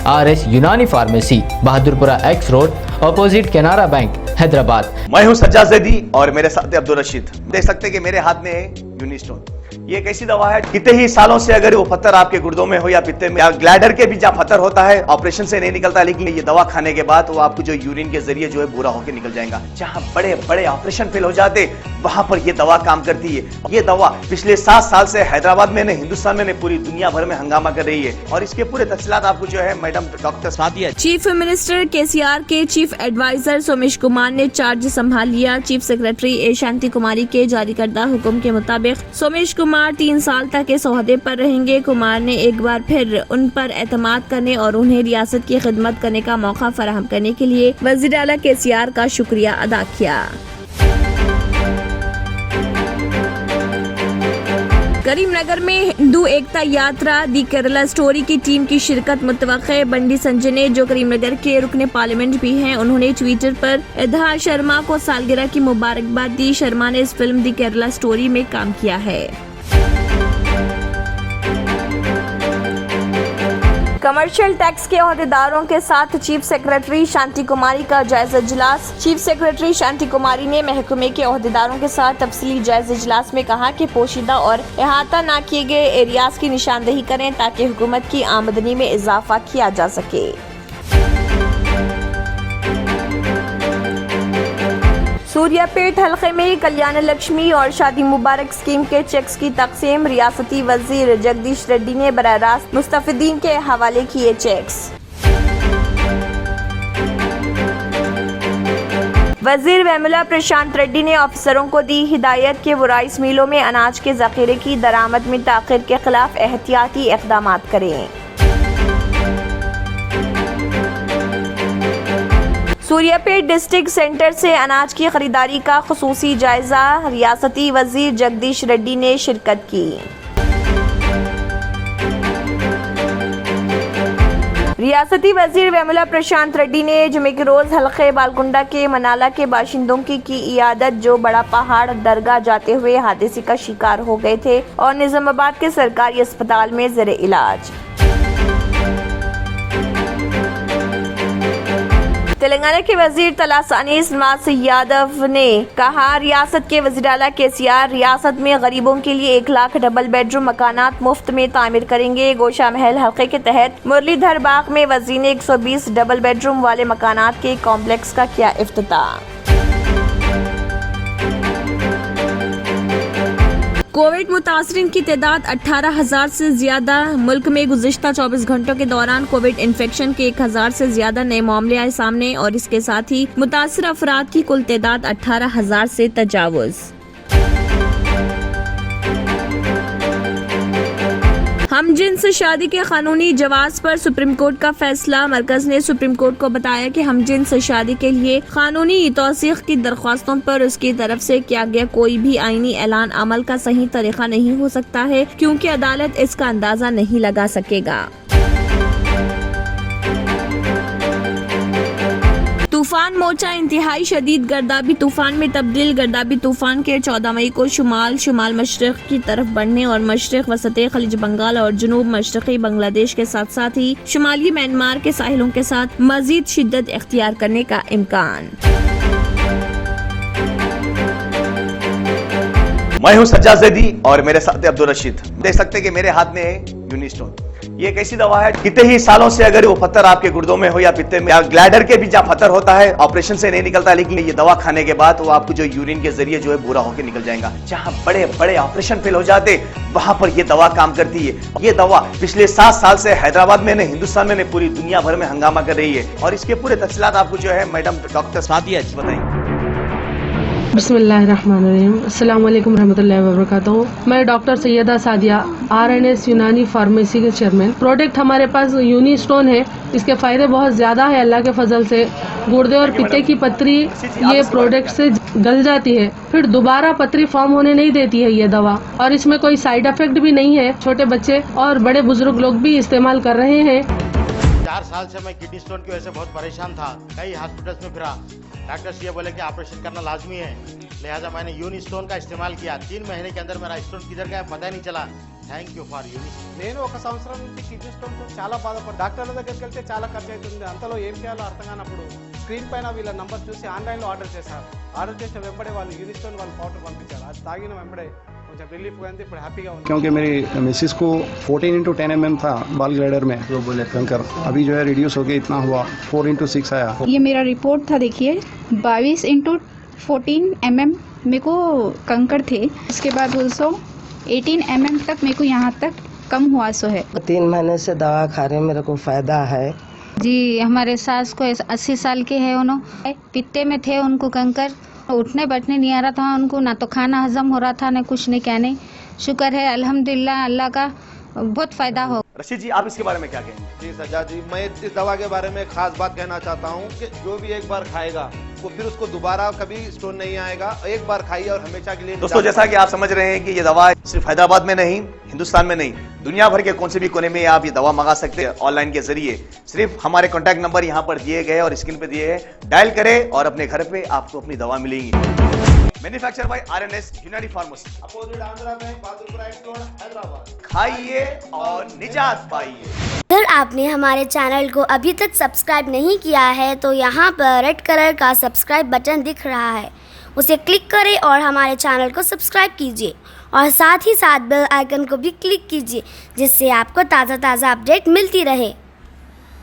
RS यूनानी pharmacy, Bahadurpura X road, opposite Canara bank, Hyderabad. मैं हूं सज्जाद ज़ैदी और मेरे साथ अब्दुल रशीद। देख सकते हैं कि मेरे हाथ में है यूनिस्टोन। ये एक ऐसी दवा है, कितने ही सालों से अगर वो पत्थर आपके गुर्दों में हो या पित्ते में या ग्लैडर के भी जहाँ पत्थर होता है, ऑपरेशन से नहीं निकलता, लेकिन ये दवा खाने के बाद वो आपको जो यूरिन के जरिए जो है बुरा होकर निकल जाएगा। जहाँ बड़े बड़े ऑपरेशन फेल हो जाते, वहां पर ये दवा काम करती है। ये दवा पिछले 7 साल से हैदराबाद में, हिंदुस्तान में, पूरी दुनिया भर में हंगामा कर रही है। और इसके पूरे तफसीलात आपको जो है madam doctor Sadia. Chief minister KCR के चीफ एडवाइजर सोमेश कुमार ने चार्ज संभाल लिया। चीफ सेक्रेटरी A शांति कुमारी के जारी करदा हुक्म के मुताबिक सोमेश कुमार 3 साल तक इस ओहदे पर रहेंगे। कुमार ने एक बार फिर उन पर एतमाद करने और उन्हें रियासत की खिदमत करने का मौका फराहम करने के लिए वज़ीर आला KCR का शुक्रिया अदा किया। करीमनगर में हिंदू एकता यात्रा दी केरला स्टोरी की टीम की शिरकत मुतवक्के। बंडी संजय ने, जो करीमनगर के रुकने पार्लियामेंट भी हैं, उन्होंने ट्विटर पर इधा शर्मा को सालगिरह की मुबारकबाद दी। शर्मा ने इस फिल्म दी केरला स्टोरी में काम किया है। कमर्शियल टैक्स के ओहदेदारों के साथ चीफ सेक्रेटरी शांति कुमारी का जायजा इजलास। चीफ सेक्रेटरी शांति कुमारी ने महकमे के ओहदेदारों के साथ तफसीली जायजा इजलास में कहा कि पोशीदा और अहाता न किए गए एरियाज की निशानदेही करें ताकि हुकूमत की आमदनी में इजाफा किया जा सके। सूर्यापेट हलके में कल्याण लक्ष्मी और शादी मुबारक स्कीम के चेक्स की तकसीम। रियासती वजीर जगदीश रेड्डी ने बराह रास्त मुस्तफिदीन के हवाले किए चेक्स। वजीर वेमुला प्रशांत रेड्डी ने अफसरों को दी हिदायत कि वो राइस मिलों में अनाज के जखीरे की दरामद में ताखिर के खिलाफ एहतियाती इक़दाम करें। सूर्यापेट डिस्ट्रिक्ट सेंटर से अनाज की खरीदारी का खुसूसी जायजा। रियासती वजीर जगदीश रेड्डी ने शिरकत की। रियासती वजीर वेमुला प्रशांत रेड्डी ने जुमे के रोज हल्के बालकुंडा के मनाला के बाशिंदों की इयादत, जो बड़ा पहाड़ दरगाह जाते हुए हादसे का शिकार हो गए थे और निजामाबाद के सरकारी अस्पताल में ज़ेरे इलाज। तेलंगाना के वजीर तलासानी नवाज यादव ने कहा, रियासत के वज़ीर आला KCR रियासत में गरीबों के लिए 1 लाख डबल बेडरूम मकानात मुफ्त में तामीर करेंगे। गोशा महल हल्के के तहत मुरलीधर बाग में वज़ीर ने 120 डबल बेडरूम वाले मकानात के कॉम्प्लेक्स का किया इफ्तिताह। कोविड मुतासरीन की तादाद 18,000 से ज्यादा। मुल्क में गुज़िश्ता 24 घंटों के दौरान कोविड इन्फेक्शन के 1,000 से ज्यादा नए मामले आए सामने और इसके साथ ही मुतासर अफराद की कुल तादाद 18,000 से तजावुज़। हम जिन्स शादी के कानूनी जवाज पर सुप्रीम कोर्ट का फैसला। मरकज ने सुप्रीम कोर्ट को बताया कि हम जिन्स शादी के लिए कानूनी तौसीक़ की दरख्वास्तों पर उसकी तरफ से किया गया कोई भी आईनी ऐलान अमल का सही तरीका नहीं हो सकता है, क्योंकि अदालत इसका अंदाजा नहीं लगा सकेगा। तूफान मोचा इंतहाई शदीद गर्दाबी तूफान में तब्दील। गर्दाबी तूफान के 14 मई को शुमाल मशरक़ की तरफ बढ़ने और मशरक़ वसते खलीज बंगाल और जनूब मशरक़ी बांग्लादेश के साथ साथ ही शुमाली म्यांमार के साहिलों के साथ मजीद शिद्दत इख्तियार करने का इम्कान। मैं हूं सज्जाद ज़ैदी और मेरे साथ अब्दुल रशीद। देख सकते हैं कि मेरे हाथ में है यूनिस्टोन। ये एक ऐसी दवा है, कितने ही सालों से अगर वो पत्थर आपके गुर्दों में हो या पित्ते में या ग्लैडर के भी जहाँ पत्थर होता है, ऑपरेशन से नहीं निकलता, लेकिन ये दवा खाने के बाद वो आपको जो यूरिन के जरिए जो है बुरा होकर निकल जाएगा। जहाँ बड़े बड़े ऑपरेशन फेल हो जाते, वहां पर ये दवा काम करती है। ये दवा पिछले 7 साल से हैदराबाद में, हिंदुस्तान में, पूरी दुनिया भर में हंगामा कर रही है। और इसके पूरे तफसीलात आपको जो है मैडम डॉक्टर सादिया बताएंगे। बिस्मिल्लाहिर्रहमानिर्रहीम। अस्सलाम वालेकुम रहमतुल्लाहि व बरकातहू। मैं डॉक्टर सैयदा सादिया, RNS यूनानी फार्मेसी के चेयरमैन। प्रोडक्ट हमारे पास यूनिस्टोन है। इसके फायदे बहुत ज्यादा है अल्लाह के फजल से। गुर्दे और पित्ते की पथरी ये प्रोडक्ट से गल जाती है, फिर दोबारा पथरी फॉर्म होने नहीं देती है ये दवा। और इसमें कोई साइड इफेक्ट भी नहीं है। छोटे बच्चे और बड़े बुजुर्ग लोग भी इस्तेमाल कर रहे हैं। 4 साल से मैं किडनी स्टोन की वजह से बहुत परेशान था। कई हॉस्पिटल्स में फिरा, डॉक्टर्स ये बोले कि ऑपरेशन करना लाजमी है, लिहाजा मैंने यूनिस्टोन का इस्तेमाल किया। 3 महीने के अंदर मेरा स्टोन किधर गया पता ही नहीं चला। Thank you for Uniston. నేను ఒక సంవత్సరం నుంచి కిడ్నీ స్టోన్తో చాలా బాధపడ్డా. డాక్టర్ల దగ్గరికి వెళ్తే చాలా ఖర్చు అవుతుంది. అంతలో ఏం చేయాలో అర్థం కానప్పుడు స్క్రీన్ పైన వీళ్ళ నంబర్ చూసి ఆన్లైన్లో ఆర్డర్ చేశారు. ఆర్డర్ చేసిన వెంబడే వాళ్ళు యూనిస్టోన్ వాళ్ళు పౌడర్ పంపించారు. అది తాగిన వెంబడే కొంచెం రిలీఫ్ అయింది. ఇప్పుడు హ్యాపీగా ఉంది. क्योंकि मेरी मिसिस को 14x10 mm था बाल ग्लाइडर में जो बोले कंकर, अभी जो है रिड्यूस हो गया, इतना हुआ 4x6 आया. ये मेरा रिपोर्ट था, देखिए 22x14 mm मेरे को कंकड़ थे. उसके बाद 18 mm तक मेरे को यहाँ तक कम हुआ सो है. 3 महीने से दवा खा रहे हैं, मेरे को फायदा है. जी, हमारे सास को 80 साल के है, उन्होंने पित्ते में थे, उनको कंकर, उठने बैठने नहीं आ रहा था उनको, ना तो खाना हजम हो रहा था, ना कुछ नहीं कहने. शुक्र है अल्हम्दुलिल्लाह, अल्लाह का बहुत फायदा हो. रशीद जी, आप इसके बारे में क्या कहेंगे? जी सज्जाद जी, मैं इस दवा के बारे में खास बात कहना चाहता हूँ कि जो भी एक बार खाएगा वो फिर उसको दोबारा कभी स्टोन नहीं आएगा. एक बार खाइए और हमेशा के लिए. दोस्तों, जैसा कि आप समझ रहे हैं कि ये दवा सिर्फ हैदराबाद में नहीं, हिंदुस्तान में नहीं, दुनिया भर के कौन से भी कोने में आप ये दवा मंगा सकते हैं ऑनलाइन के जरिए. सिर्फ हमारे कॉन्टैक्ट नंबर यहाँ पर दिए गए और स्क्रीन पे दिए हैं, डायल करें और अपने घर पे आपको अपनी दवा मिलेगी. मैन्युफैक्चर बाय RNS यूनानी pharmacy, opposite Andhra bank, Bahadurpura x road, Hyderabad. खाइए और निजात पाइए. अगर आपने हमारे चैनल को अभी तक सब्सक्राइब नहीं किया है तो यहाँ पर रेड कलर का सब्सक्राइब बटन दिख रहा है, उसे क्लिक करें और हमारे चैनल को सब्सक्राइब कीजिए और साथ ही साथ बेल आइकन को भी क्लिक कीजिए, जिससे आपको ताज़ा अपडेट मिलती रहे.